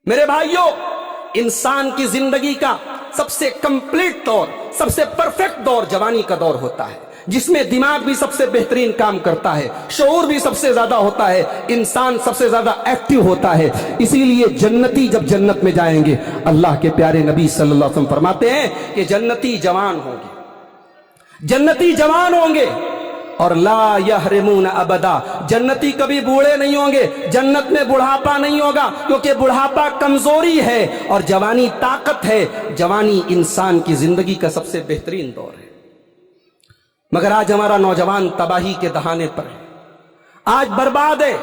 میرے بھائیوں، انسان کی زندگی کا سب سے کمپلیٹ دور، سب سے پرفیکٹ دور جوانی کا دور ہوتا ہے، جس میں دماغ بھی سب سے بہترین کام کرتا ہے، شعور بھی سب سے زیادہ ہوتا ہے، انسان سب سے زیادہ ایکٹیو ہوتا ہے۔ اسی لیے جنتی جب جنت میں جائیں گے، اللہ کے پیارے نبی صلی اللہ علیہ وسلم فرماتے ہیں کہ جنتی جوان ہوں گے، جنتی جوان ہوں گے، اور لا یحرمون ابدا، جنتی کبھی بوڑھے نہیں ہوں گے، جنت میں بڑھاپا نہیں ہوگا، کیونکہ بڑھاپا کمزوری ہے اور جوانی طاقت ہے۔ جوانی انسان کی زندگی کا سب سے بہترین دور ہے، مگر آج ہمارا نوجوان تباہی کے دہانے پر ہے، آج برباد ہے۔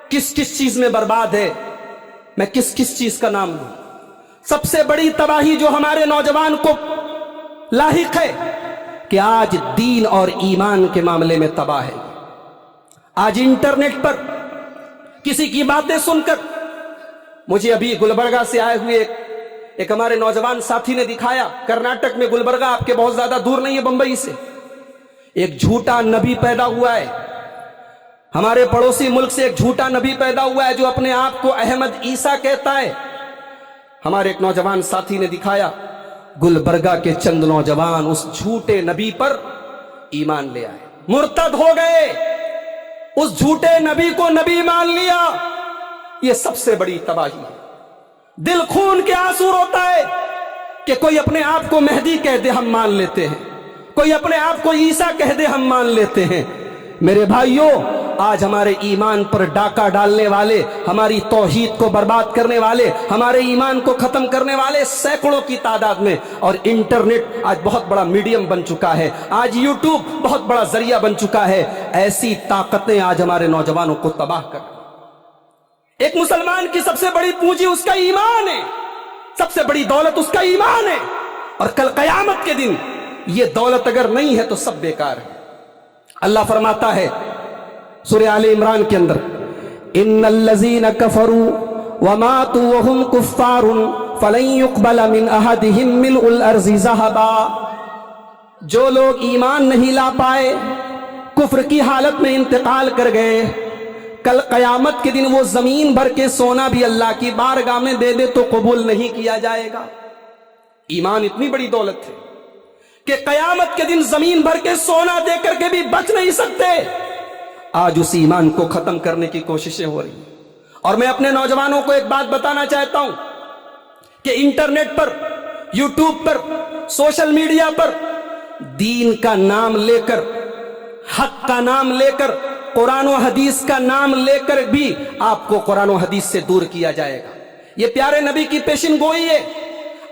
کس کس چیز میں برباد ہے؟ میں کس کس چیز کا نام لوں؟ سب سے بڑی تباہی جو ہمارے نوجوان کو لاحق ہے کہ آج دین اور ایمان کے معاملے میں تباہ ہے۔ آج انٹرنیٹ پر کسی کی باتیں سن کر، مجھے ابھی گلبرگہ سے آئے ہوئے ایک ہمارے نوجوان ساتھی نے دکھایا، کرناٹک میں گلبرگہ آپ کے بہت زیادہ دور نہیں ہے بمبئی سے، ایک جھوٹا نبی پیدا ہوا ہے، ہمارے پڑوسی ملک سے ایک جھوٹا نبی پیدا ہوا ہے جو اپنے آپ کو احمد عیسیٰ کہتا ہے۔ ہمارے ایک نوجوان ساتھی نے دکھایا، گلبرگہ کے چند نوجوان اس جھوٹے نبی پر ایمان لے آئے، مرتد ہو گئے، اس جھوٹے نبی کو نبی مان لیا۔ یہ سب سے بڑی تباہی ہے۔ دل خون کے آنسو روتا ہے کہ کوئی اپنے آپ کو مہدی کہہ دے ہم مان لیتے ہیں، کوئی اپنے آپ کو عیسیٰ کہہ دے ہم مان لیتے ہیں۔ میرے بھائیوں، آج ہمارے ایمان پر ڈاکہ ڈالنے والے، ہماری توحید کو برباد کرنے والے، ہمارے ایمان کو ختم کرنے والے سینکڑوں کی تعداد میں، اور انٹرنیٹ آج بہت بڑا میڈیم بن چکا ہے، آج یوٹیوب بہت بڑا ذریعہ بن چکا ہے۔ ایسی طاقتیں آج ہمارے نوجوانوں کو تباہ کر رہی ہیں۔ ایک مسلمان کی سب سے بڑی پونجی اس کا ایمان ہے، سب سے بڑی دولت اس کا ایمان ہے، اور کل قیامت کے دن یہ دولت اگر نہیں ہے تو سب بیکار ہے۔ اللہ فرماتا ہے سورہ آل عمران کے اندر، ان الذین کفروا وماتوا وهم کفار فلن يقبل من احدهم ملء الارض ذهبا، جو لوگ ایمان نہیں لا پائے، کفر کی حالت میں انتقال کر گئے، کل قیامت کے دن وہ زمین بھر کے سونا بھی اللہ کی بارگاہ میں دے دے تو قبول نہیں کیا جائے گا۔ ایمان اتنی بڑی دولت ہے کہ قیامت کے دن زمین بھر کے سونا دے کر کے بھی بچ نہیں سکتے۔ آج اس ایمان کو ختم کرنے کی کوششیں ہو رہی ہیں، اور میں اپنے نوجوانوں کو ایک بات بتانا چاہتا ہوں کہ انٹرنیٹ پر، یوٹیوب پر، سوشل میڈیا پر دین کا نام لے کر، حق کا نام لے کر، قرآن و حدیث کا نام لے کر بھی آپ کو قرآن و حدیث سے دور کیا جائے گا۔ یہ پیارے نبی کی پیشن گوئی ہے۔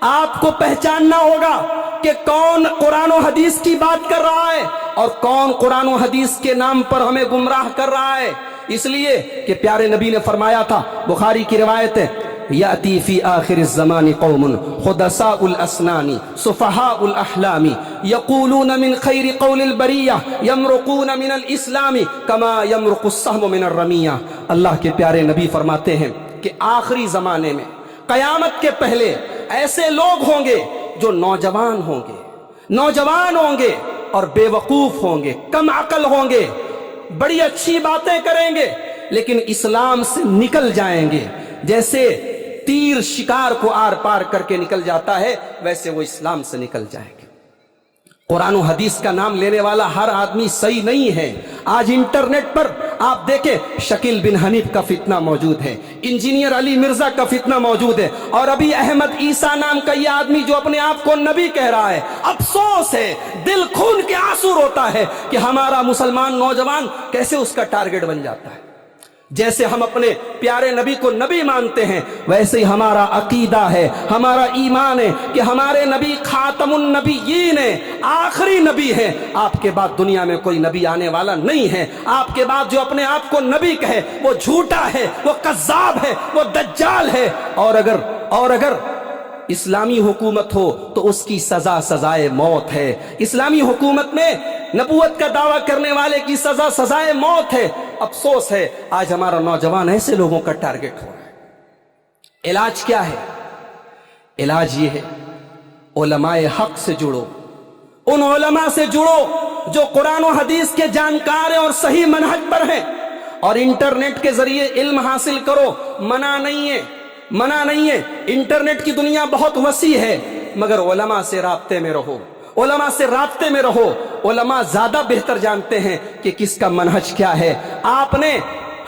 آپ کو پہچاننا ہوگا کہ کون قرآن و حدیث کی بات کر رہا ہے اور کون قرآن و حدیث کے نام پر ہمیں گمراہ کر رہا ہے، اس لیے کہ پیارے نبی نے فرمایا تھا، بخاری کی روایت ہے، یأتی فی آخر الزمان قوم خدساء الاسنان صفحاء الاحلام یقولون من خیر قول البریہ یمرقون من الاسلام کما یمرق السہم من الرمیہ۔ اللہ کے پیارے نبی فرماتے ہیں کہ آخری زمانے میں، قیامت کے پہلے ایسے لوگ ہوں گے جو نوجوان ہوں گے اور بے وقوف ہوں گے، کم عقل ہوں گے، بڑی اچھی باتیں کریں گے لیکن اسلام سے نکل جائیں گے۔ جیسے تیر شکار کو آر پار کر کے نکل جاتا ہے، ویسے وہ اسلام سے نکل جائیں گے۔ قرآن و حدیث کا نام لینے والا ہر آدمی صحیح نہیں ہے۔ آج انٹرنیٹ پر آپ دیکھیں، شکیل بن حنیف کا فتنہ موجود ہے، انجینئر علی مرزا کا فتنہ موجود ہے، اور ابھی احمد عیسیٰ نام کا یہ آدمی جو اپنے آپ کو نبی کہہ رہا ہے۔ افسوس ہے، دل خون کے آنسو روتا ہے کہ ہمارا مسلمان نوجوان کیسے اس کا ٹارگٹ بن جاتا ہے۔ جیسے ہم اپنے پیارے نبی کو نبی مانتے ہیں، ویسے ہی ہمارا عقیدہ ہے، ہمارا ایمان ہے کہ ہمارے نبی خاتم النبیین ہیں، آخری نبی ہیں۔ آپ کے بعد دنیا میں کوئی نبی آنے والا نہیں ہے۔ آپ کے بعد جو اپنے آپ کو نبی کہے وہ جھوٹا ہے، وہ کذاب ہے، وہ دجال ہے۔ اور اگر اسلامی حکومت ہو تو اس کی سزا سزائے موت ہے۔ اسلامی حکومت میں نبوت کا دعویٰ کرنے والے کی سزا سزائے موت ہے۔ افسوس ہے، آج ہمارا نوجوان ایسے لوگوں کا ٹارگٹ ہو رہا ہے۔ علاج کیا ہے؟ علاج یہ ہے، علماء حق سے جڑو، ان علماء سے جڑو جو قرآن و حدیث کے جانکار ہیں اور صحیح منہج پر ہیں، اور انٹرنیٹ کے ذریعے علم حاصل کرو، منع نہیں ہے، منع نہیں ہے، انٹرنیٹ کی دنیا بہت وسیع ہے، مگر علماء سے رابطے میں رہو، علماء سے رابطے میں رہو۔ علماء زیادہ بہتر جانتے ہیں کہ کس کا منہج کیا ہے۔ آپ نے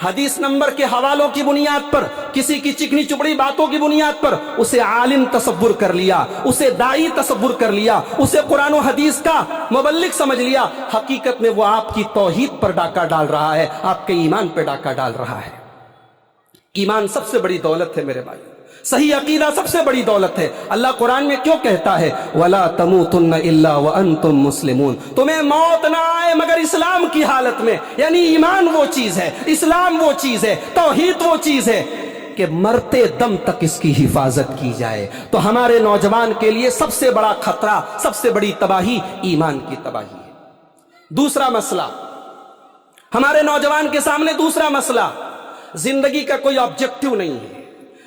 حدیث نمبر کے حوالوں کی بنیاد پر، کسی کی چکنی چپڑی باتوں کی بنیاد پر اسے عالم تصور کر لیا، اسے داعی تصور کر لیا، اسے قرآن و حدیث کا مبلغ سمجھ لیا۔ حقیقت میں وہ آپ کی توحید پر ڈاکہ ڈال رہا ہے، آپ کے ایمان پہ ڈاکہ ڈال رہا ہے۔ ایمان سب سے بڑی دولت ہے میرے بھائی، صحیح عقیدہ سب سے بڑی دولت ہے۔ اللہ قرآن میں کیوں کہتا ہے وَلَا تَمُوتُنَّ إِلَّا وَأَنْتُمْ مُسْلِمُونَ، تمہیں موت نہ آئے مگر اسلام کی حالت میں، یعنی ایمان وہ چیز ہے، اسلام وہ چیز ہے، توحید وہ چیز ہے کہ مرتے دم تک اس کی حفاظت کی جائے۔ تو ہمارے نوجوان کے لیے سب سے بڑا خطرہ، سب سے بڑی تباہی ایمان کی تباہی ہے۔ دوسرا مسئلہ ہمارے نوجوان کے سامنے، دوسرا مسئلہ، زندگی کا کوئی آبجیکٹو نہیں ہے،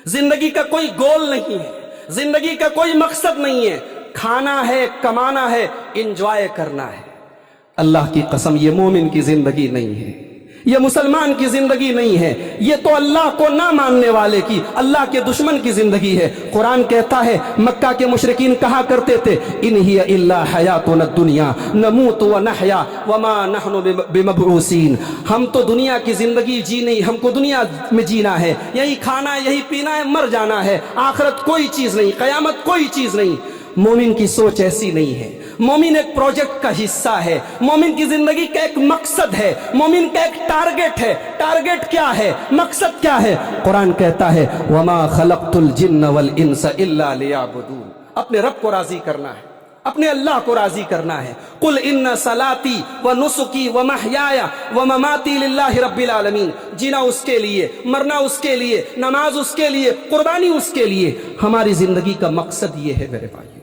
زندگی کا کوئی گول نہیں ہے، زندگی کا کوئی مقصد نہیں ہے، کھانا ہے، کمانا ہے، انجوائے کرنا ہے۔ اللہ کی قسم یہ مومن کی زندگی نہیں ہے، یہ مسلمان کی زندگی نہیں ہے، یہ تو اللہ کو نہ ماننے والے کی، اللہ کے دشمن کی زندگی ہے۔ قرآن کہتا ہے، مکہ کے مشرکین کہا کرتے تھے ان ہی الا حیاتنا الدنیا نموت ونحیا وما نحن بمبعوثین، ہم تو دنیا کی زندگی جی نہیں، ہم کو دنیا میں جینا ہے، یہی کھانا ہے، یہی پینا ہے، مر جانا ہے، آخرت کوئی چیز نہیں، قیامت کوئی چیز نہیں۔ مومن کی سوچ ایسی نہیں ہے، مومن ایک پروجیکٹ کا حصہ ہے، مومن کی زندگی کا ایک مقصد ہے، مومن کا ایک ٹارگٹ ہے۔ ٹارگٹ کیا ہے؟ مقصد کیا ہے؟ قرآن کہتا ہے وَمَا خَلَقْتُ الْجِنَّ وَالْإِنسَ إِلَّا لِيَعْبُدُونَ، اپنے رب کو راضی کرنا ہے، اپنے اللہ کو راضی کرنا ہے۔ قُلْ إِنَّ صَلَاتِي وَنُسُكِي وَمَحْيَايَ وَمَمَاتِي لِلَّهِ رَبِّ الْعَالَمِينَ، جینا اس کے لیے، مرنا اس کے لیے، نماز اس کے لیے، قربانی اس کے لیے۔ ہماری زندگی کا مقصد یہ ہے میرے بھائی۔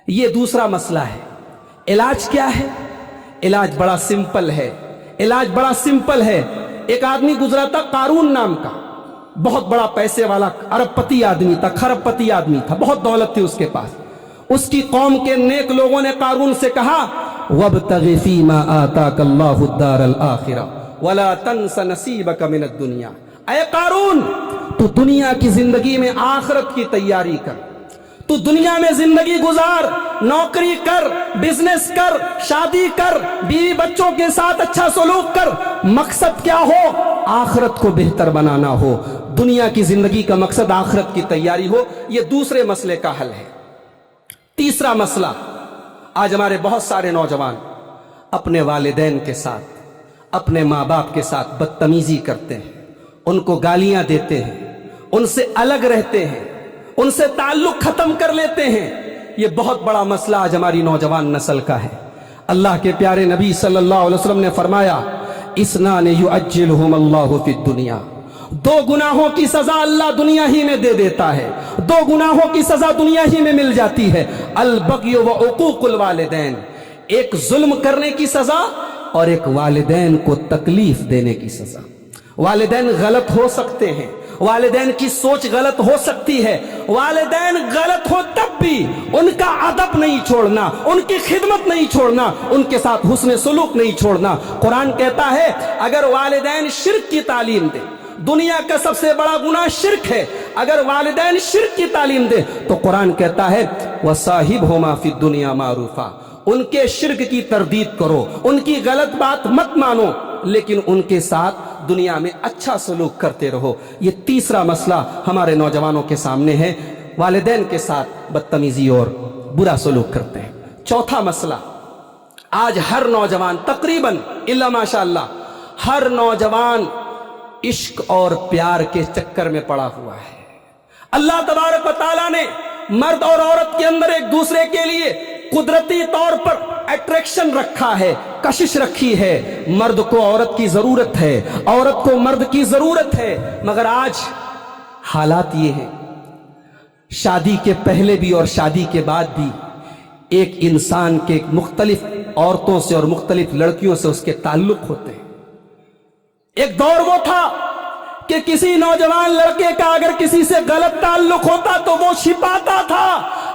یہ دوسرا مسئلہ ہے۔ علاج کیا ہے؟ علاج بڑا سمپل ہے، علاج بڑا سمپل ہے۔ ایک آدمی گزرا تھا قارون نام کا، بہت بڑا پیسے والا ارب پتی آدمی تھا، خرب پتی آدمی تھا، بہت دولت تھی اس کے پاس۔ اس کی قوم کے نیک لوگوں نے قارون سے کہا وَابْتَغِ فِي مَا آتَاكَ اللَّهُ الدَّارَ الْآخِرَةَ وَلَا تَنْسَ نَصِيبَكَ مِنَ الدُّنْيَا، اے قارون تو دنیا کی زندگی میں آخرت کی تیاری کر، تو دنیا میں زندگی گزار، نوکری کر، بزنس کر، شادی کر، بیوی بچوں کے ساتھ اچھا سلوک کر۔ مقصد کیا ہو؟ آخرت کو بہتر بنانا ہو، دنیا کی زندگی کا مقصد آخرت کی تیاری ہو۔ یہ دوسرے مسئلے کا حل ہے۔ تیسرا مسئلہ، آج ہمارے بہت سارے نوجوان اپنے والدین کے ساتھ، اپنے ماں باپ کے ساتھ بدتمیزی کرتے ہیں، ان کو گالیاں دیتے ہیں، ان سے الگ رہتے ہیں، ان سے تعلق ختم کر لیتے ہیں۔ یہ بہت بڑا مسئلہ آج ہماری نوجوان نسل کا ہے۔ اللہ کے پیارے نبی صلی اللہ علیہ وسلم نے فرمایا اثنان یعجلہم اللہ فی الدنیا، دو گناہوں کی سزا اللہ دنیا ہی میں دے دیتا ہے، دو گناہوں کی سزا دنیا ہی میں مل جاتی ہے، البغی و عقوق الوالدین، ایک ظلم کرنے کی سزا اور ایک والدین کو تکلیف دینے کی سزا۔ والدین غلط ہو سکتے ہیں، والدین کی سوچ غلط ہو سکتی ہے، والدین غلط ہو تب بھی ان کا ادب نہیں چھوڑنا، ان کی خدمت نہیں چھوڑنا، ان کے ساتھ حسن سلوک نہیں چھوڑنا۔ قرآن کہتا ہے اگر والدین شرک کی تعلیم دے، دنیا کا سب سے بڑا گناہ شرک ہے، اگر والدین شرک کی تعلیم دے تو قرآن کہتا ہے وَصَاحِبْهُمَا فِي الدُّنْيَا مَعْرُوفًا، ان کے شرک کی تردید کرو، ان کی غلط بات مت مانو، لیکن ان کے ساتھ دنیا میں اچھا سلوک کرتے رہو۔ یہ تیسرا مسئلہ ہمارے نوجوانوں کے سامنے ہے، والدین کے ساتھ بدتمیزی اور برا سلوک کرتے ہیں۔ چوتھا مسئلہ، آج ہر نوجوان تقریباً الا ماشاء اللہ ہر نوجوان عشق اور پیار کے چکر میں پڑا ہوا ہے۔ اللہ تبارک و تعالیٰ نے مرد اور عورت کے اندر ایک دوسرے کے لیے قدرتی طور پر اٹریکشن رکھا ہے، کشش رکھی ہے۔ مرد کو عورت کی ضرورت ہے، عورت کو مرد کی ضرورت ہے، مگر آج حالات یہ ہیں، شادی کے پہلے بھی اور شادی کے بعد بھی ایک انسان کے مختلف عورتوں سے اور مختلف لڑکیوں سے اس کے تعلق ہوتے ہیں۔ ایک دور وہ تھا کہ کسی نوجوان لڑکے کا اگر کسی سے غلط تعلق ہوتا تو وہ چھپاتا تھا،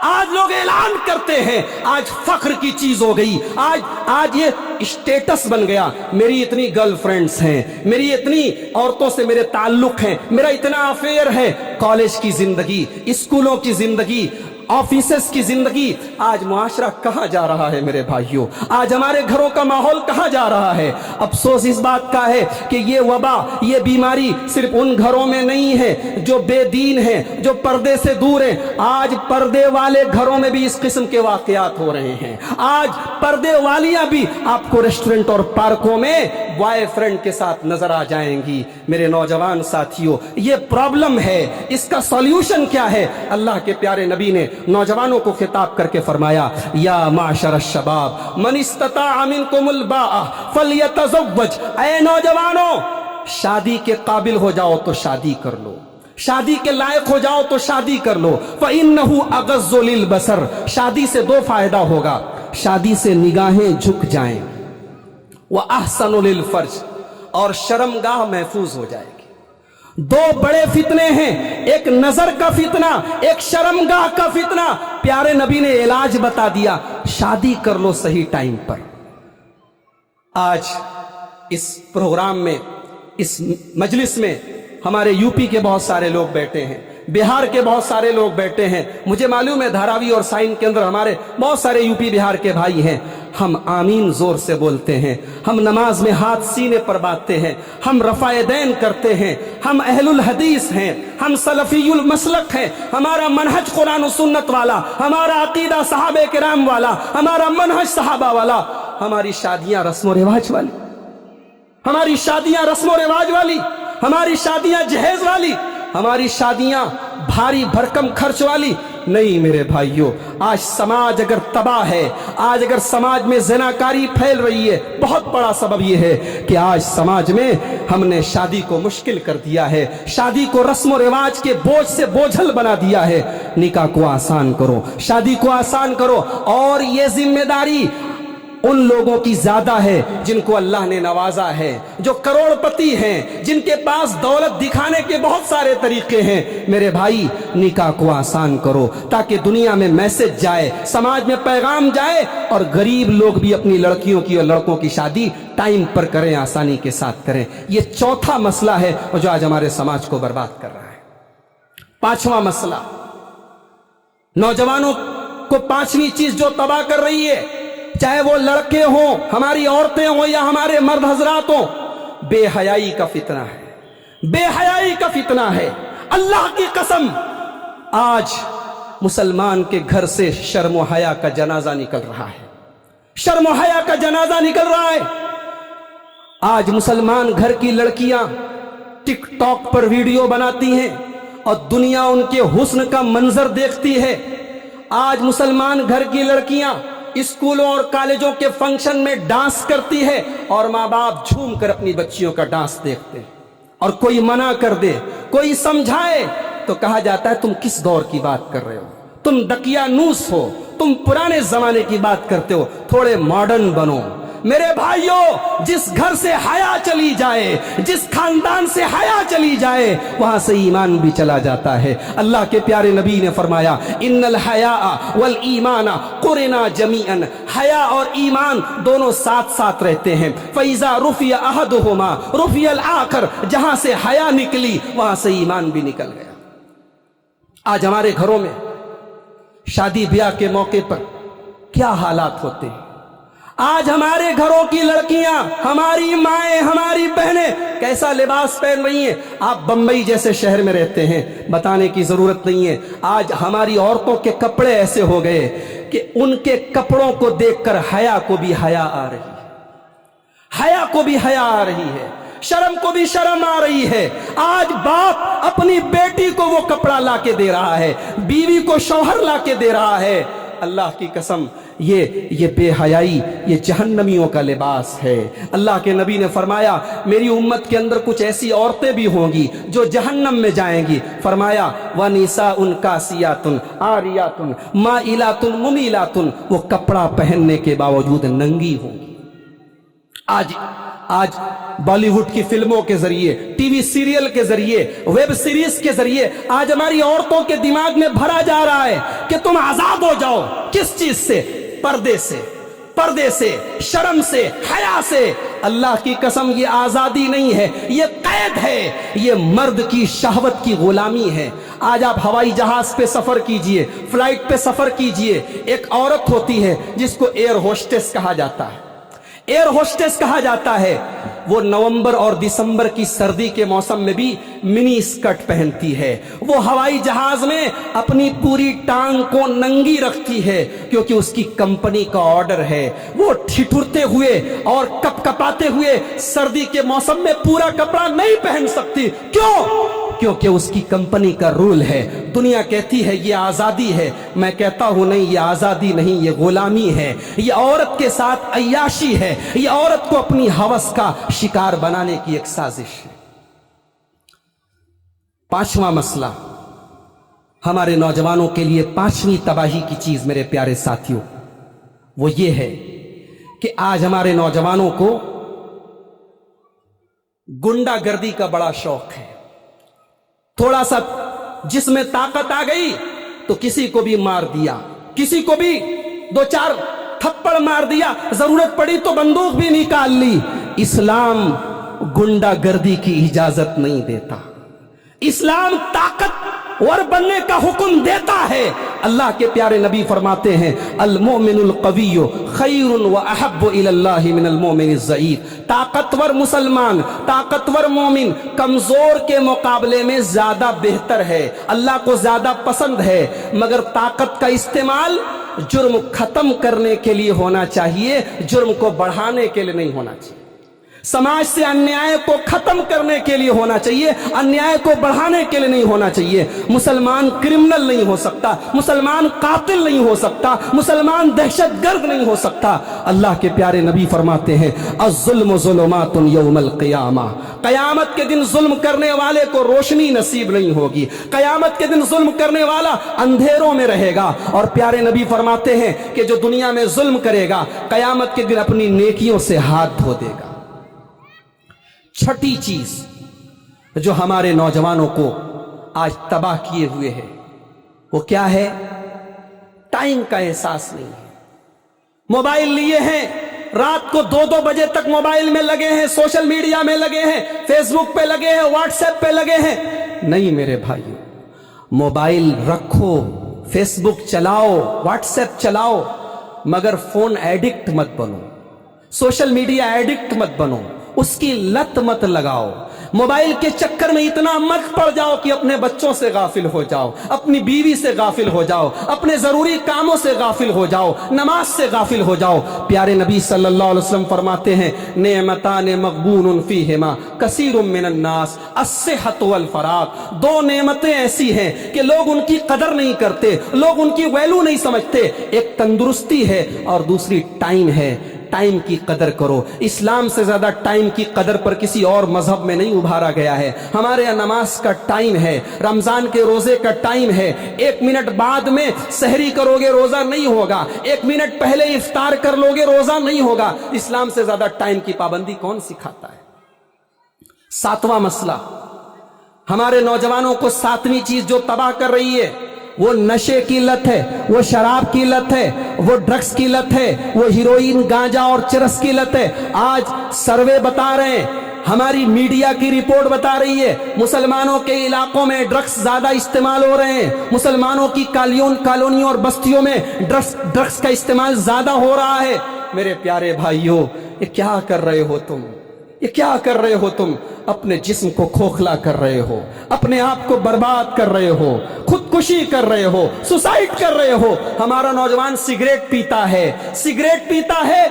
آج لوگ اعلان کرتے ہیں، آج فخر کی چیز ہو گئی، آج یہ اسٹیٹس بن گیا، میری اتنی گرل فرینڈز ہیں، میری اتنی عورتوں سے میرے تعلق ہیں، میرا اتنا افیئر ہے۔ کالج کی زندگی، اسکولوں کی زندگی، آفیسز کی زندگی، آج معاشرہ کہاں جا رہا ہے میرے بھائیوں؟ آج ہمارے گھروں کا ماحول کہاں جا رہا ہے؟ افسوس اس بات کا ہے کہ یہ وبا، یہ بیماری صرف ان گھروں میں نہیں ہے جو بے دین ہیں، جو پردے سے دور ہیں۔ آج پردے والے گھروں میں بھی اس قسم کے واقعات ہو رہے ہیں۔ آج پردے والیاں بھی آپ کو ریسٹورنٹ اور پارکوں میں بوائے فرینڈ کے ساتھ نظر آ جائیں گی۔ میرے نوجوان ساتھیوں، یہ پرابلم ہے، اس کا سولوشن کیا ہے؟ اللہ کے پیارے نبی نے نوجوانوں کو خطاب کر کے فرمایا، یا معاشر الشباب من استطاع منکم الباء فلیتزوج۔ اے نوجوانوں، شادی کے قابل ہو جاؤ تو شادی کر لو، شادی کے لائق ہو جاؤ تو شادی کر لو۔ فإنہ اغض للبصر، شادی سے دو فائدہ ہوگا، شادی سے نگاہیں جھک جائیں، وأحسن للفرج، اور شرمگاہ محفوظ ہو جائے گی۔ دو بڑے فتنے ہیں، ایک نظر کا فتنہ، ایک شرمگاہ کا فتنہ۔ پیارے نبی نے علاج بتا دیا، شادی کر لو صحیح ٹائم پر۔ آج اس پروگرام میں، اس مجلس میں ہمارے یو پی کے بہت سارے لوگ بیٹھے ہیں، بہار کے بہت سارے لوگ بیٹھے ہیں، مجھے معلوم ہے دھاراوی اور سائن کے اندر ہمارے بہت سارے یو پی بہار کے بھائی ہیں۔ ہم آمین زور سے بولتے ہیں، ہم نماز میں ہاتھ سینے پر باندھتے ہیں، ہم رفع دین کرتے ہیں، ہم اہل الحدیث ہیں، ہم سلفی المسلک ہیں، ہمارا منہج قرآن و سنت والا، ہمارا عقیدہ صحابہ کرام والا، ہمارا منہج صحابہ والا۔ ہماری شادیاں رسم و رواج والی، ہماری شادیاں رسم و رواج والی، ہماری شادیاں جہیز والی، ہماری شادیاں بھاری بھرکم خرچ والی نہیں میرے بھائیوں۔ آج سماج اگر تباہ ہے، آج اگر سماج میں زناکاری پھیل رہی ہے، بہت بڑا سبب یہ ہے کہ آج سماج میں ہم نے شادی کو مشکل کر دیا ہے، شادی کو رسم و رواج کے بوجھ سے بوجھل بنا دیا ہے۔ نکاح کو آسان کرو، شادی کو آسان کرو، اور یہ ذمہ داری ان لوگوں کی زیادہ ہے جن کو اللہ نے نوازا ہے، جو کروڑ پتی ہیں، جن کے پاس دولت دکھانے کے بہت سارے طریقے ہیں۔ میرے بھائی، نکاح کو آسان کرو تاکہ دنیا میں میسج جائے، سماج میں پیغام جائے، اور غریب لوگ بھی اپنی لڑکیوں کی اور لڑکوں کی شادی ٹائم پر کریں، آسانی کے ساتھ کریں۔ یہ چوتھا مسئلہ ہے جو آج ہمارے سماج کو برباد کر رہا ہے۔ پانچواں مسئلہ، نوجوانوں کو پانچویں چیز جو تباہ کر رہی ہے، چاہے وہ لڑکے ہوں، ہماری عورتیں ہوں، یا ہمارے مرد حضرات ہوں، بے حیائی کا فتنہ ہے، بے حیائی کا فتنہ ہے۔ اللہ کی قسم، آج مسلمان کے گھر سے شرم و حیا کا جنازہ نکل رہا ہے، شرم و حیا کا جنازہ نکل رہا ہے۔ آج مسلمان گھر کی لڑکیاں ٹک ٹاک پر ویڈیو بناتی ہیں اور دنیا ان کے حسن کا منظر دیکھتی ہے۔ آج مسلمان گھر کی لڑکیاں اسکولوں اور کالجوں کے فنکشن میں ڈانس کرتی ہے، اور ماں باپ جھوم کر اپنی بچیوں کا ڈانس دیکھتے ہیں، اور کوئی منع کر دے، کوئی سمجھائے تو کہا جاتا ہے تم کس دور کی بات کر رہے ہو، تم دقیانوس ہو، تم پرانے زمانے کی بات کرتے ہو، تھوڑے ماڈرن بنو۔ میرے بھائیوں، جس گھر سے حیا چلی جائے، جس خاندان سے حیا چلی جائے، وہاں سے ایمان بھی چلا جاتا ہے۔ اللہ کے پیارے نبی نے فرمایا، ان الحیاء والایمان قرنا جمیعا، حیا اور ایمان دونوں ساتھ ساتھ رہتے ہیں۔ فاذا رفع احدهما رفع الاخر، جہاں سے حیا نکلی وہاں سے ایمان بھی نکل گیا۔ آج ہمارے گھروں میں شادی بیاہ کے موقع پر کیا حالات ہوتے ہیں۔ آج ہمارے گھروں کی لڑکیاں، ہماری مائیں، ہماری بہنیں کیسا لباس پہن رہی ہیں۔ آپ بمبئی جیسے شہر میں رہتے ہیں، بتانے کی ضرورت نہیں ہے۔ آج ہماری عورتوں کے کپڑے ایسے ہو گئے کہ ان کے کپڑوں کو دیکھ کر حیا کو بھی حیا آ رہی ہے، حیا کو بھی حیا آ رہی ہے، شرم کو بھی شرم آ رہی ہے۔ آج باپ اپنی بیٹی کو وہ کپڑا لا کے دے رہا ہے، بیوی کو شوہر لا کے دے رہا ہے۔ اللہ کی قسم، یہ بے حیائی، یہ جہنمیوں کا لباس ہے۔ اللہ کے نبی نے فرمایا، میری امت کے اندر کچھ ایسی عورتیں بھی ہوں گی جو جہنم میں جائیں گی۔ فرمایا، وَنِسَاءٌ كَاسِيَاتٌ عَارِيَاتٌ مَائِلَاتٌ مُمِيلَاتٌ، وہ کپڑا پہننے کے باوجود ننگی ہوں گی۔ آج آج بالی ووڈ کی فلموں کے ذریعے، ٹی وی سیریل کے ذریعے، ویب سیریز کے ذریعے آج ہماری عورتوں کے دماغ میں بھرا جا رہا ہے کہ تم آزاد ہو جاؤ۔ کس چیز سے؟ پردے سے، شرم سے، حیا سے۔ اللہ کی قسم یہ آزادی نہیں ہے، یہ قید ہے، یہ مرد کی شہوت کی غلامی ہے۔ آج آپ ہوائی جہاز پہ سفر کیجئے، فلائٹ پہ سفر کیجئے، ایک عورت ہوتی ہے جس کو ایئر ہوسٹس کہا جاتا ہے۔ ایئر ہوسٹس کہا جاتا ہے، وہ نومبر اور دسمبر کی سردی کے موسم میں بھی منی اسکرٹ پہنتی ہے۔ وہ ہوائی جہاز میں اپنی پوری ٹانگ کو ننگی رکھتی ہے کیونکہ اس کی کمپنی کا آرڈر ہے۔ وہ ٹھٹھرتے ہوئے اور کپکپاتے ہوئے سردی کے موسم میں پورا کپڑا نہیں پہن سکتی۔ کیوں؟ کیونکہ اس کی کمپنی کا رول ہے۔ دنیا کہتی ہے یہ آزادی ہے، میں کہتا ہوں نہیں، یہ آزادی نہیں، یہ غلامی ہے۔ یہ عورت کے ساتھ عیاشی ہے، یہ عورت کو اپنی ہوس کا شکار بنانے کی ایک سازش ہے۔ پانچواں مسئلہ ہمارے نوجوانوں کے لیے، پانچویں تباہی کی چیز میرے پیارے ساتھیوں، وہ یہ ہے کہ آج ہمارے نوجوانوں کو گنڈا گردی کا بڑا شوق ہے۔ تھوڑا سا جس میں طاقت آ گئی تو کسی کو بھی مار دیا، کسی کو بھی دو چار تھپڑ مار دیا، ضرورت پڑی تو بندوق بھی نکال لی۔ اسلام گنڈا گردی کی اجازت نہیں دیتا، اسلام طاقتور بننے کا حکم دیتا ہے۔ اللہ کے پیارے نبی فرماتے ہیں المؤمن القوی خیر واحب الی اللہ من المؤمن الضعیف۔ طاقتور مسلمان، طاقتور مومن کمزور کے مقابلے میں زیادہ بہتر ہے، اللہ کو زیادہ پسند ہے، مگر طاقت کا استعمال جرم ختم کرنے کے لیے ہونا چاہیے، جرم کو بڑھانے کے لیے نہیں ہونا چاہیے۔ سماج سے انیائے کو ختم کرنے کے لیے ہونا چاہیے، انیائے کو بڑھانے کے لیے نہیں ہونا چاہیے۔ مسلمان کرمنل نہیں ہو سکتا، مسلمان قاتل نہیں ہو سکتا، مسلمان دہشت گرد نہیں ہو سکتا۔ اللہ کے پیارے نبی فرماتے ہیں الظلم ظلمات یوم القیامہ، قیامت کے دن ظلم کرنے والے کو روشنی نصیب نہیں ہوگی، قیامت کے دن ظلم کرنے والا اندھیروں میں رہے گا۔ اور پیارے نبی فرماتے ہیں کہ جو دنیا میں ظلم کرے گا قیامت کے دن اپنی نیکیوں سے ہاتھ دھو دے گا۔ چھٹی چیز جو ہمارے نوجوانوں کو آج تباہ کیے ہوئے ہے وہ کیا ہے؟ ٹائم کا احساس نہیں ہے۔ موبائل لیے ہیں، رات کو 2-2 بجے تک موبائل میں لگے ہیں، سوشل میڈیا میں لگے ہیں، فیس بک پہ لگے ہیں، واٹس ایپ پہ لگے ہیں۔ نہیں میرے بھائیو، موبائل رکھو، فیس بک چلاؤ، واٹس ایپ چلاؤ، مگر فون ایڈکٹ مت بنو، سوشل میڈیا ایڈکٹ مت بنو، اس کی لت مت لگاؤ۔ موبائل کے چکر میں اتنا مت پڑ جاؤ کہ اپنے بچوں سے غافل ہو جاؤ، اپنی بیوی سے غافل ہو جاؤ، اپنے ضروری کاموں سے غافل ہو جاؤ، نماز سے غافل ہو جاؤ۔ پیارے نبی صلی اللہ علیہ وسلم فرماتے ہیں نعمتان مغبون فیہما کثیر من الناس الصحۃ والفراغ۔ دو نعمتیں ایسی ہیں کہ لوگ ان کی قدر نہیں کرتے، لوگ ان کی ویلو نہیں سمجھتے۔ ایک تندرستی ہے اور دوسری ٹائم ہے۔ ٹائم کی قدر کرو۔ اسلام سے زیادہ ٹائم کی قدر پر کسی اور مذہب میں نہیں ابھارا گیا ہے۔ ہمارے یہاں نماز کا ٹائم ہے، رمضان کے روزے کا ٹائم ہے۔ 1 منٹ بعد میں سحری کرو گے روزہ نہیں ہوگا، 1 منٹ پہلے افطار کر لو گے روزہ نہیں ہوگا۔ اسلام سے زیادہ ٹائم کی پابندی کون سکھاتا ہے؟ 7واں مسئلہ، ہمارے نوجوانوں کو 7ویں چیز جو تباہ کر رہی ہے وہ نشے کی لت ہے، وہ شراب کی لت ہے، وہ ڈرگز کی لت ہے، وہ ہیروئن، گانجا اور چرس کی لت ہے۔ آج سروے بتا رہے ہیں، ہماری میڈیا کی رپورٹ بتا رہی ہے مسلمانوں کے علاقوں میں ڈرگز زیادہ استعمال ہو رہے ہیں، مسلمانوں کی کالونیوں اور بستیوں میں ڈرگز کا استعمال زیادہ ہو رہا ہے۔ میرے پیارے بھائیوں، یہ کیا کر رہے ہو تم؟ یہ کیا کر رہے ہو تم؟ اپنے جسم کو کھوکھلا کر رہے ہو، اپنے آپ کو برباد کر رہے ہو، خودکشی کر رہے ہو، سوسائڈ کر رہے ہو۔ ہمارا نوجوان سگریٹ پیتا ہے، سگریٹ پیتا ہے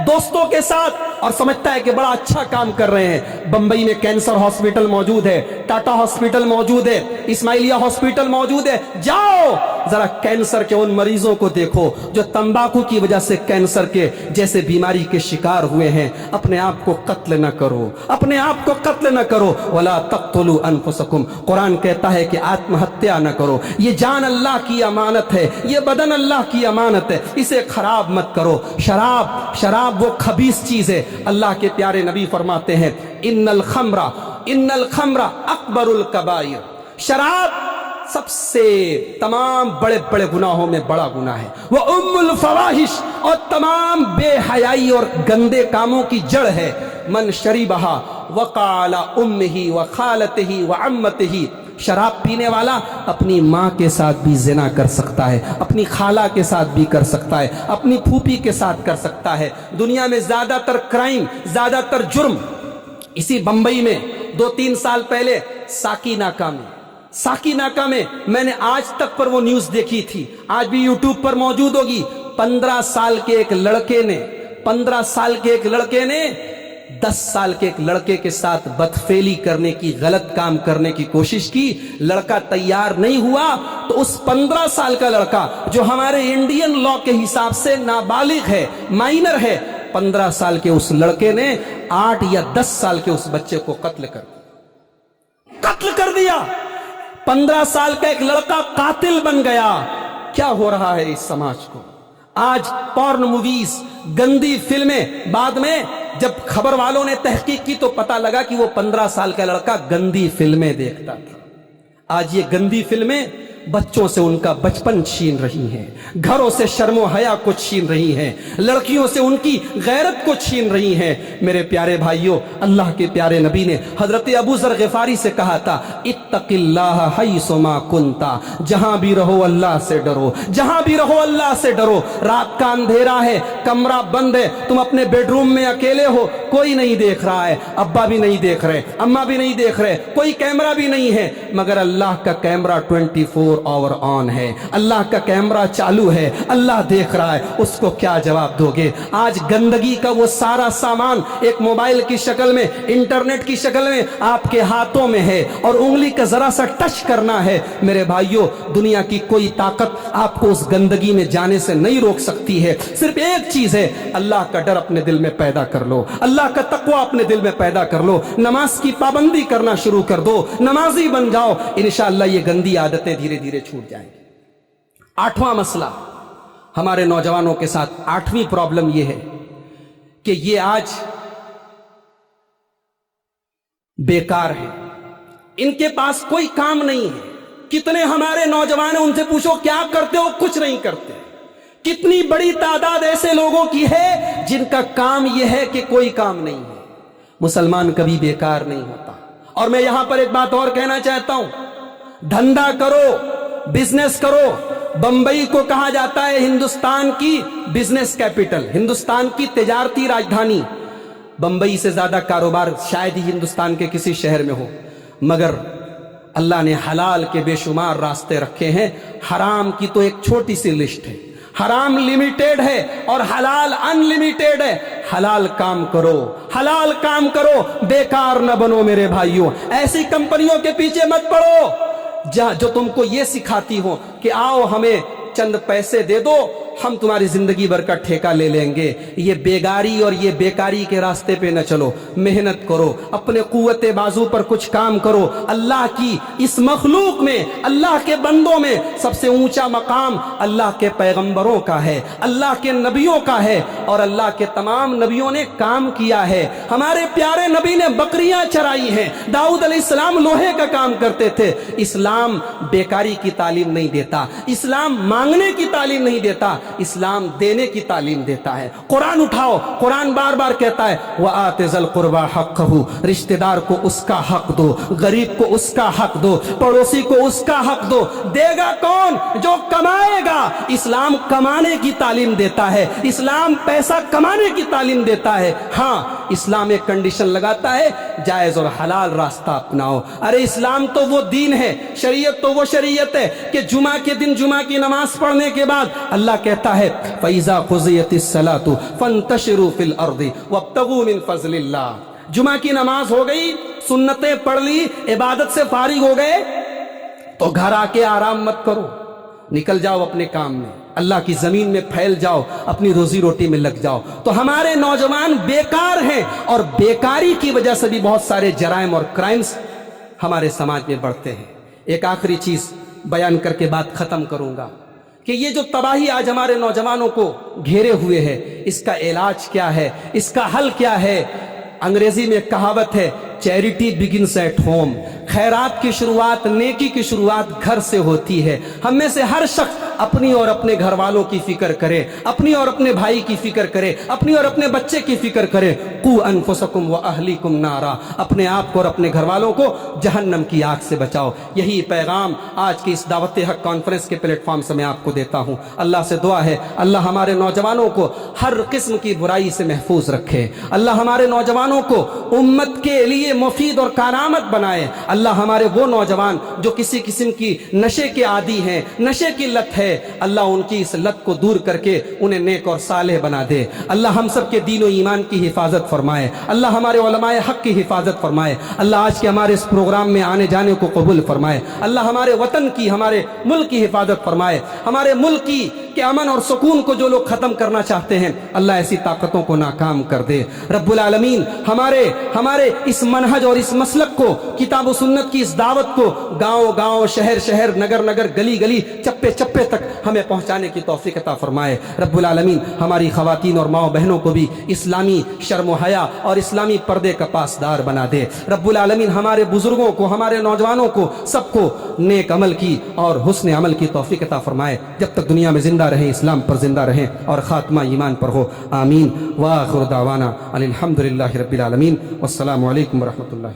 دوستوں کے ساتھ اور سمجھتا ہے کہ بڑا اچھا کام کر رہے ہیں۔ بمبئی میں کینسر ہاسپٹل موجود ہے، ٹاٹا ہاسپٹل موجود ہے، اسماعیلیہ ہاسپٹل موجود ہے۔ جاؤ ذرا کینسر کے ان مریضوں کو دیکھو جو تمباکو کی وجہ سے کینسر کے جیسے بیماری کے شکار ہوئے ہیں۔ اپنے آپ کو قتل نہ کرو، اپنے آپ کو قتل نہ کرو۔ وَلَا تَقْتُلُوا أَنفُسَكُمْ، قرآن کہتا ہے کہ آتم ہتیا نہ کرو۔ یہ جان اللہ کی امانت ہے، یہ بدن اللہ کی امانت ہے، اسے خراب مت کرو۔ شراب وہ خبیث چیز ہے، اللہ کے پیارے نبی فرماتے ہیں ان الخمر اکبر الکبائر، شراب سب سے تمام بڑے بڑے گناہوں میں بڑا گناہ ہے، وہ ام الفواحش، اور تمام بے حیائی اور گندے کاموں کی جڑ ہے، من شربہا وقع علی امہ وخالتہ وعمتہ، شراب پینے والا اپنی ماں کے ساتھ بھی زنا کر سکتا ہے، اپنی خالہ کے ساتھ بھی کر سکتا ہے، اپنی پھوپھی کے ساتھ کر سکتا ہے۔ دنیا میں زیادہ تر کرائم، زیادہ تر جرم اسی بمبئی میں 2-3 سال پہلے ساکی ناکہ میں میں نے آج تک پر وہ نیوز دیکھی تھی، آج بھی یوٹیوب پر موجود ہوگی۔ 15 سال کے ایک لڑکے نے 10 سال کے ایک لڑکے کے ساتھ بدفعلی کرنے کی، غلط کام کرنے کی کوشش کی، لڑکا تیار نہیں ہوا تو اس 15 سال کا لڑکا جو ہمارے انڈین لا کے حساب سے نابالغ ہے، مائنر ہے، 15 سال کے اس لڑکے نے 8 یا 10 سال کے اس بچے کو قتل کر دیا۔ 15 سال کا ایک لڑکا قاتل بن گیا۔ کیا ہو رہا ہے اس سماج کو؟ آج پورن موویز، گندی فلمیں، بعد میں جب خبر والوں نے تحقیق کی تو پتا لگا کہ وہ 15 سال کا لڑکا گندی فلمیں دیکھتا تھا۔ آج یہ گندی فلمیں بچوں سے ان کا بچپن چھین رہی ہیں، گھروں سے شرم و حیا کو چھین رہی ہیں، لڑکیوں سے ان کی غیرت کو چھین رہی ہیں۔ میرے پیارے بھائیوں، اللہ کے پیارے نبی نے حضرت ابو ذر غفاری سے کہا تھا اتق اللہ حیث ما کنت، جہاں بھی رہو اللہ سے ڈرو، جہاں بھی رہو اللہ سے ڈرو۔ رات کا اندھیرا ہے، کمرہ بند ہے، تم اپنے بیڈ روم میں اکیلے ہو، کوئی نہیں دیکھ رہا ہے، ابا بھی نہیں دیکھ رہے، اماں بھی نہیں دیکھ رہے، کوئی کیمرہ بھی نہیں ہے، مگر اللہ کا کیمرہ 24 آور آن ہے، اللہ کا کیمرہ چالو ہے، اللہ دیکھ رہا ہے، اس کو کیا جواب دو گے؟ آج گندگی کا وہ سارا سامان ایک موبائل کی شکل میں، انٹرنیٹ کی شکل میں آپ کے ہاتھوں میں ہے، اور انگلی کا ذرا سا ٹچ کرنا ہے۔ میرے بھائیوں، دنیا کی کوئی طاقت آپ کو اس گندگی میں جانے سے نہیں روک سکتی ہے۔ صرف ایک چیز ہے، اللہ کا ڈر اپنے دل میں پیدا کر لو، اللہ کا تقوی اپنے دل میں پیدا کر لو، نماز کی پابندی کرنا شروع کر دو، نمازی بن جاؤ، انشاءاللہ یہ گندی عادتیں دھیرے دھیرے چھوٹ جائیں گی۔ 8واں مسئلہ ہمارے نوجوانوں کے ساتھ، 8ویں پرابلم یہ ہے کہ یہ آج بیکار ہے، ان کے پاس کوئی کام نہیں ہے۔ کتنے ہمارے نوجوان ہیں، ان سے پوچھو کیا کرتے ہو؟ کچھ نہیں کرتے۔ کتنی بڑی تعداد ایسے لوگوں کی ہے جن کا کام یہ ہے کہ کوئی کام نہیں ہے۔ مسلمان کبھی بیکار نہیں ہوتا۔ اور میں یہاں پر ایک بات اور کہنا چاہتا ہوں، دھندا کرو، بزنس کرو۔ بمبئی کو کہا جاتا ہے ہندوستان کی بزنس کیپٹل، ہندوستان کی تجارتی راجدھانی۔ بمبئی سے زیادہ کاروبار شاید ہی ہندوستان کے کسی شہر میں ہو، مگر اللہ نے حلال کے بے شمار راستے رکھے ہیں، حرام کی تو ایک چھوٹی سی لسٹ ہے۔ حرام لمیٹیڈ ہے اور حلال ان لمیٹیڈ ہے۔ حلال کام کرو، حلال کام کرو، بیکار نہ بنو میرے بھائیوں۔ ایسی کمپنیوں کے پیچھے مت پڑو جو تم کو یہ سکھاتی ہو کہ آؤ ہمیں چند پیسے دے دو، ہم تمہاری زندگی بھر کا ٹھیکہ لے لیں گے۔ یہ بیگاری اور یہ بیکاری کے راستے پہ نہ چلو، محنت کرو، اپنے قوت بازو پر کچھ کام کرو۔ اللہ کی اس مخلوق میں، اللہ کے بندوں میں سب سے اونچا مقام اللہ کے پیغمبروں کا ہے، اللہ کے نبیوں کا ہے، اور اللہ کے تمام نبیوں نے کام کیا ہے۔ ہمارے پیارے نبی نے بکریاں چرائی ہیں، داؤد علیہ السلام لوہے کا کام کرتے تھے۔ اسلام بیکاری کی تعلیم نہیں دیتا، اسلام مانگنے کی تعلیم نہیں دیتا، اسلام دینے کی تعلیم دیتا ہے۔ قرآن اٹھاؤ، قرآن بار بار کہتا ہے وَآتِ ذَا الْقُرْبَى حَقَّهُ، رشتہ دار کو اس کا حق دو، غریب کو اس کا حق دو، پڑوسی کو اس کا حق دو۔ دے گا کون؟ جو کمائے گا۔ اسلام کمانے کی تعلیم دیتا ہے، اسلام پیسہ کمانے کی تعلیم دیتا ہے۔ ہاں، اسلام ایک کنڈیشن لگاتا ہے، جائز اور حلال راستہ اپناؤ۔ ارے اسلام تو وہ دین ہے، شریعت تو وہ شریعت ہے کہ جمعہ کے دن جمعہ کی نماز پڑھنے کے بعد اللہ کہتا ہے فَإِذَا قُضِيَتِ الصَّلَاةُ فَانْتَشِرُوا فِي الْأَرْضِ وَابْتَغُوا مِنْ فَضْلِ اللَّهِ۔ جمعہ کی نماز ہو گئی، سنتیں پڑھ لی، عبادت سے فارغ ہو گئے تو گھر آ کے آرام مت کرو، نکل جاؤ اپنے کام میں، اللہ کی زمین میں پھیل جاؤ، اپنی روزی روٹی میں لگ جاؤ۔ تو ہمارے نوجوان بیکار ہیں، اور بیکاری کی وجہ سے بھی بہت سارے جرائم اور کرائمز ہمارے سماج میں بڑھتے ہیں۔ ایک آخری چیز بیان کر کے بات ختم کروں گا کہ کہ یہ جو تباہی آج ہمارے نوجوانوں کو گھیرے ہوئے ہے، اس کا علاج کیا ہے، اس کا حل کیا ہے؟ انگریزی میں ایک کہاوت ہے، چیریٹی بگنس ایٹ ہوم، خیرات کی شروعات، نیکی کی شروعات گھر سے ہوتی ہے۔ ہم میں سے ہر شخص اپنی اور اپنے گھر والوں کی فکر کرے، اپنی اور اپنے بھائی کی فکر کرے، اپنی اور اپنے بچے کی فکر کرے۔ قوا انفسکم واہلیکم نارا، اپنے آپ کو اور اپنے گھر والوں کو جہنم کی آگ سے بچاؤ۔ یہی پیغام آج کی اس دعوت حق کانفرنس کے پلیٹ فارم سے میں آپ کو دیتا ہوں۔ اللہ سے دعا ہے اللہ ہمارے نوجوانوں کو ہر قسم کی برائی سے محفوظ رکھے، اللہ ہمارے نوجوانوں کو امت کے لیے مفید اور کارآمد بنائے۔ اللہ ہمارے وہ نوجوان جو کسی قسم کی نشے کے عادی ہیں، نشے کی لت ہے، اللہ ان کی اس لت کو دور کر کے انہیں نیک اور صالح بنا دے۔ اللہ ہم سب کے دین و ایمان کی حفاظت فرمائے، اللہ ہمارے علماء حق کی حفاظت فرمائے، اللہ آج کے ہمارے اس پروگرام میں آنے جانے کو قبول فرمائے، اللہ ہمارے وطن کی، ہمارے ملک کی حفاظت فرمائے، ہمارے ملک کی کہ امن اور سکون کو جو لوگ ختم کرنا چاہتے ہیں اللہ ایسی طاقتوں کو ناکام کر دے۔ رب العالمین ہمارے اس منہج اور اس مسلک کو، کتاب و سنت کی اس دعوت کو گاؤں گاؤں، شہر شہر، نگر نگر، گلی گلی، چپے چپے تک ہمیں پہنچانے کی توفیق عطا فرمائے۔ رب العالمین ہماری خواتین اور ماؤں بہنوں کو بھی اسلامی شرم و حیا اور اسلامی پردے کا پاسدار بنا دے۔ رب العالمین ہمارے بزرگوں کو، ہمارے نوجوانوں کو، سب کو نیک عمل کی اور حسن عمل کی توفیق عطا فرمائے، جب تک دنیا میں زندہ رہیں اسلام پر زندہ رہیں اور خاتمہ ایمان پر ہو۔ آمین۔ وآخر دعوانا الحمدللہ رب العالمین، والسلام علیکم ورحمۃ اللہ۔